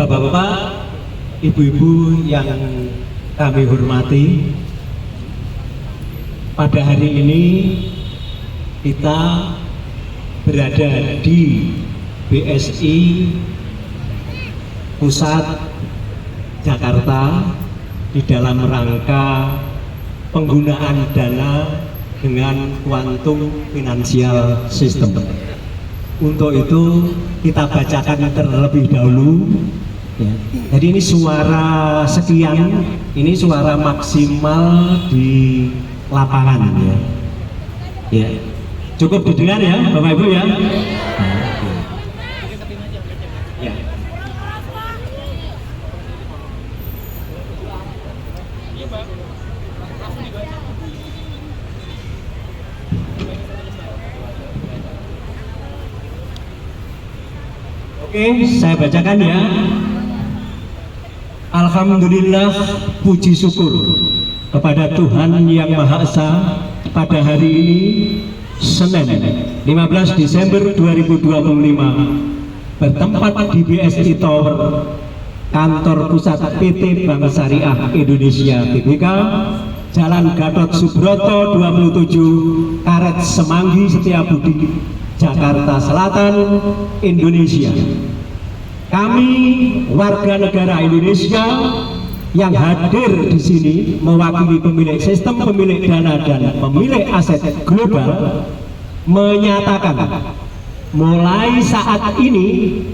Bapak-bapak, ibu-ibu yang kami hormati, pada hari ini kita berada di BSI Pusat Jakarta di dalam rangka penggunaan dana dengan Quantum Financial System. Untuk itu kita bacakan terlebih dahulu. Ya. Jadi ini suara sekian, ini suara maksimal di lapangan ya. Ya. Cukup didengar ya, Bapak Ibu ya. Ya. Oke, saya bacakan ya. Alhamdulillah, puji syukur kepada Tuhan Yang Maha Esa, pada hari ini Senin 15 Desember 2025 bertempat di BSI Tower, kantor pusat PT Bank Syariah Indonesia Tbk, Jalan Gatot Subroto 27, Karet Semanggi Setiabudi, Jakarta Selatan, Indonesia. Kami warga negara Indonesia yang hadir di sini mewakili pemilik sistem, pemilik dana dan pemilik aset global menyatakan mulai saat ini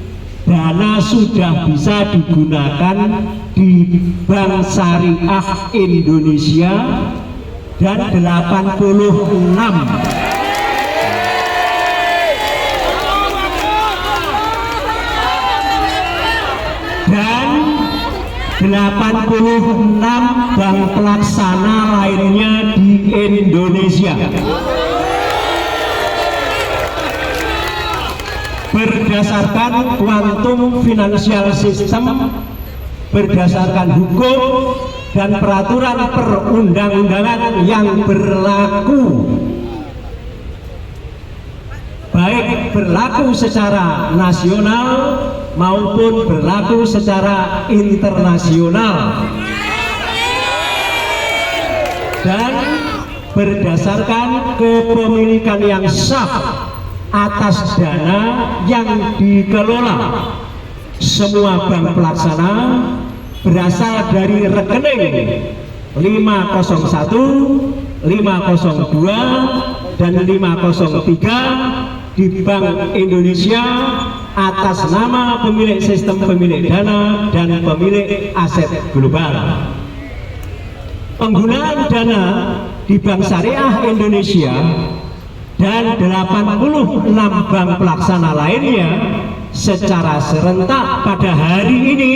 dana sudah bisa digunakan di Bank Syariah Indonesia dan 86 bank pelaksana lainnya di Indonesia. Berdasarkan Quantum Financial System, berdasarkan hukum dan peraturan perundang-undangan yang berlaku, baik berlaku secara nasional maupun berlaku secara internasional, dan berdasarkan kepemilikan yang sah atas dana yang dikelola semua bank pelaksana berasal dari rekening 501, 502, dan 503 di Bank Indonesia atas nama pemilik sistem, pemilik dana dan pemilik aset global. Penggunaan dana di Bank Syariah Indonesia dan 86 bank pelaksana lainnya secara serentak pada hari ini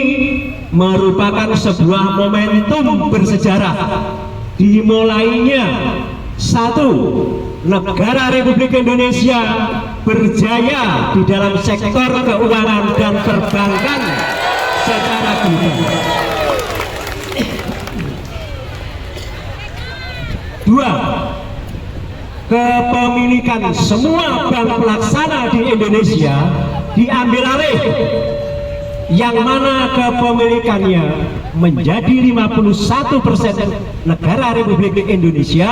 merupakan sebuah momentum bersejarah dimulainya satu negara Republik Indonesia berjaya di dalam sektor keuangan dan perbankan secara global. Dua, kepemilikan semua bank pelaksana di Indonesia diambil alih, yang mana kepemilikannya menjadi 51% negara Republik Indonesia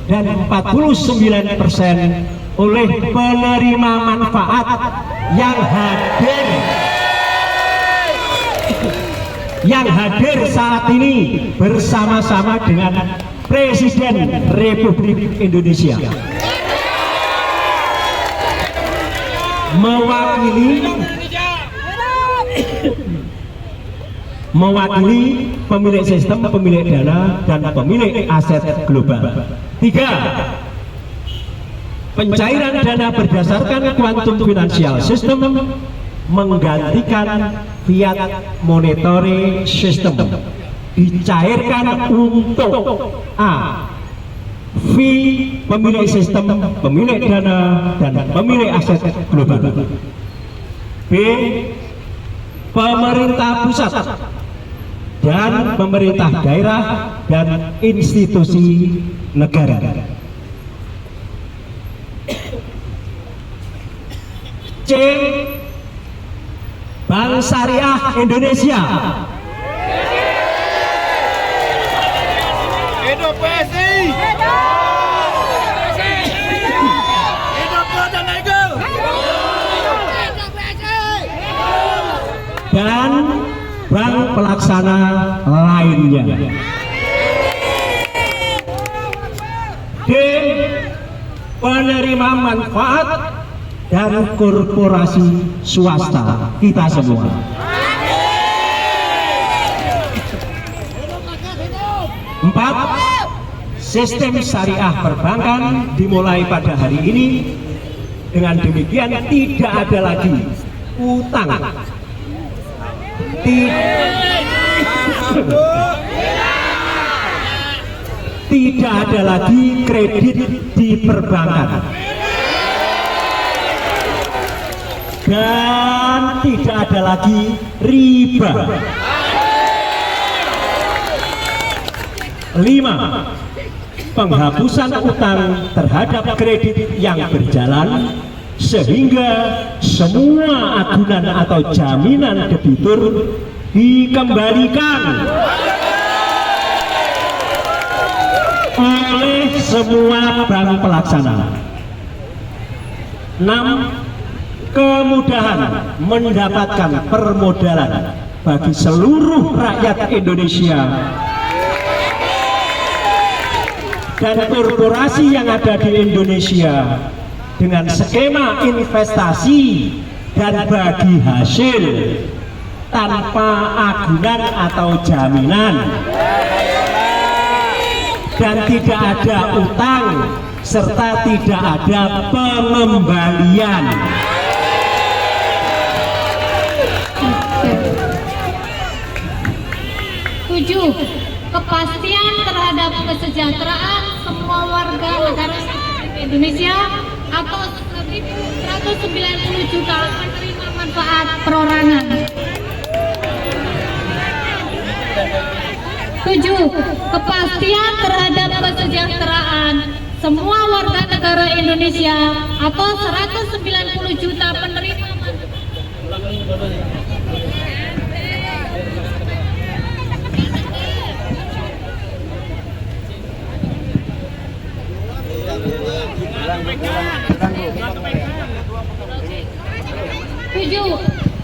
dan 49% oleh penerima manfaat yang hadir saat ini bersama-sama dengan Presiden Republik Indonesia, mewakili pemilik sistem, pemilik dana dan pemilik aset global. Tiga, pencairan dana berdasarkan Quantum Financial System menggantikan Fiat Monetary System, dicairkan untuk A, fee pemilik sistem, pemilik dana dan pemilik aset global. B, pemerintah pusat dan pemerintah daerah dan institusi negara. C, Bank Bank Syariah Indonesia. Hidup PSI. Hidup Golden Eagle. Dan bank pelaksana lainnya. D. Penerima manfaat dan korporasi swasta kita semua. Empat, sistem syariah perbankan dimulai pada hari ini. Dengan demikian tidak ada lagi utang, tidak ada lagi kredit di perbankan, dan tidak ada lagi riba. 5. Penghapusan utang terhadap kredit yang berjalan sehingga semua agunan atau jaminan debitur dikembalikan oleh semua bank pelaksana. 6. Kemudahan mendapatkan permodalan bagi seluruh rakyat Indonesia dan korporasi yang ada di Indonesia dengan skema investasi dan bagi hasil tanpa agunan atau jaminan, dan tidak ada utang serta tidak ada pengembalian. Tujuh, kepastian terhadap kesejahteraan semua warga negara Indonesia atau 190 juta penerima manfaat perorangan. 7. Kepastian terhadap kesejahteraan semua warga negara Indonesia atau 190 juta penerima manfaat. 7.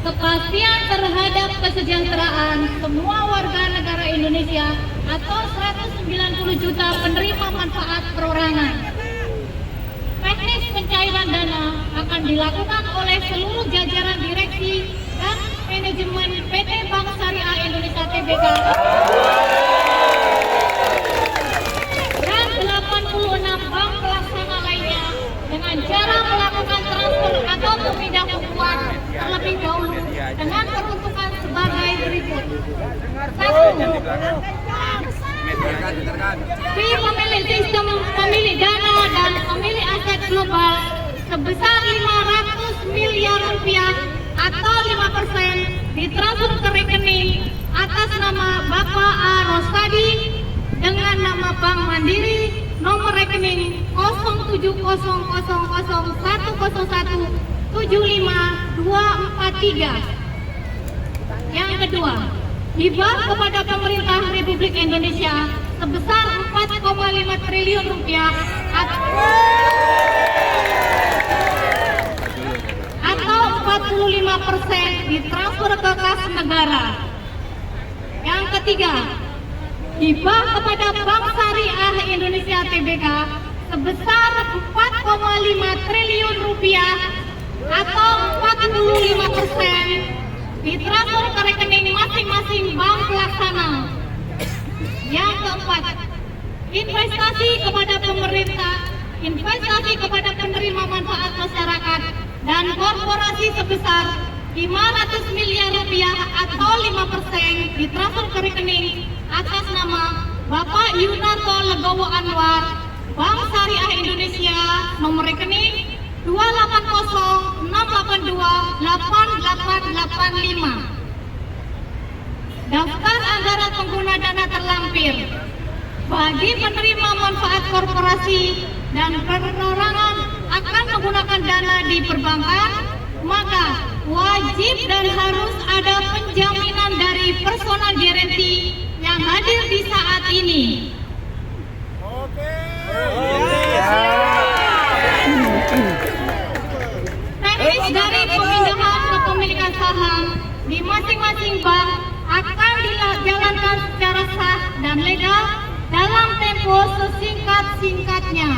Kepastian terhadap kesejahteraan semua warga negara Indonesia atau 190 juta penerima manfaat perorangan. Teknis pencairan dana akan dilakukan oleh seluruh jajaran direksi dan manajemen PT Bank Syariah Indonesia Tbk dan 86 bank pelaksana lainnya dengan cara melakukan transfer atau pemindahan uang terlebih dahulu dengan peruntukan sebagai berikut. 1. Fee pemilik sistem, pemilik dana dan pemilik aset global sebesar 500 miliar rupiah atau 5% ditransfer ke rekening atas nama Bapak A. Rostadi dengan nama Bank Mandiri, nomor rekening 07001017523. Yang kedua, hibah kepada pemerintah Republik Indonesia sebesar 4,5 triliun rupiah atau 45% ditransfer ke kas negara. Yang ketiga, hibah kepada Bank Syariah Indonesia Tbk sebesar 4,5 triliun rupiah atau 45% ditransfer ke rekening masing-masing bank pelaksana. Yang keempat, investasi kepada pemerintah, investasi kepada penerima manfaat masyarakat dan korporasi sebesar 500 miliar rupiah atau 5% ditransfer ke rekening atas nama Bapak Yunarto Legowo Anwar, Bank Syariah Indonesia, nomor rekening 28068288885. Daftar anggaran pengguna dana terlampir bagi penerima manfaat korporasi dan perorangan akan menggunakan dana di perbankan, maka wajib dan harus ada penjaminan dari personal guarantee yang hadir di saat ini. Teknis dari pemindahan kepemilikan saham di masing-masing bank akan dijalankan secara sah dan legal dalam tempo sesingkat-singkatnya.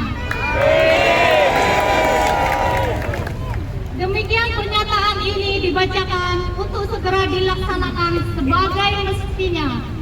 Demikian pernyataan ini dibacakan untuk segera dilaksanakan sebagai mestinya.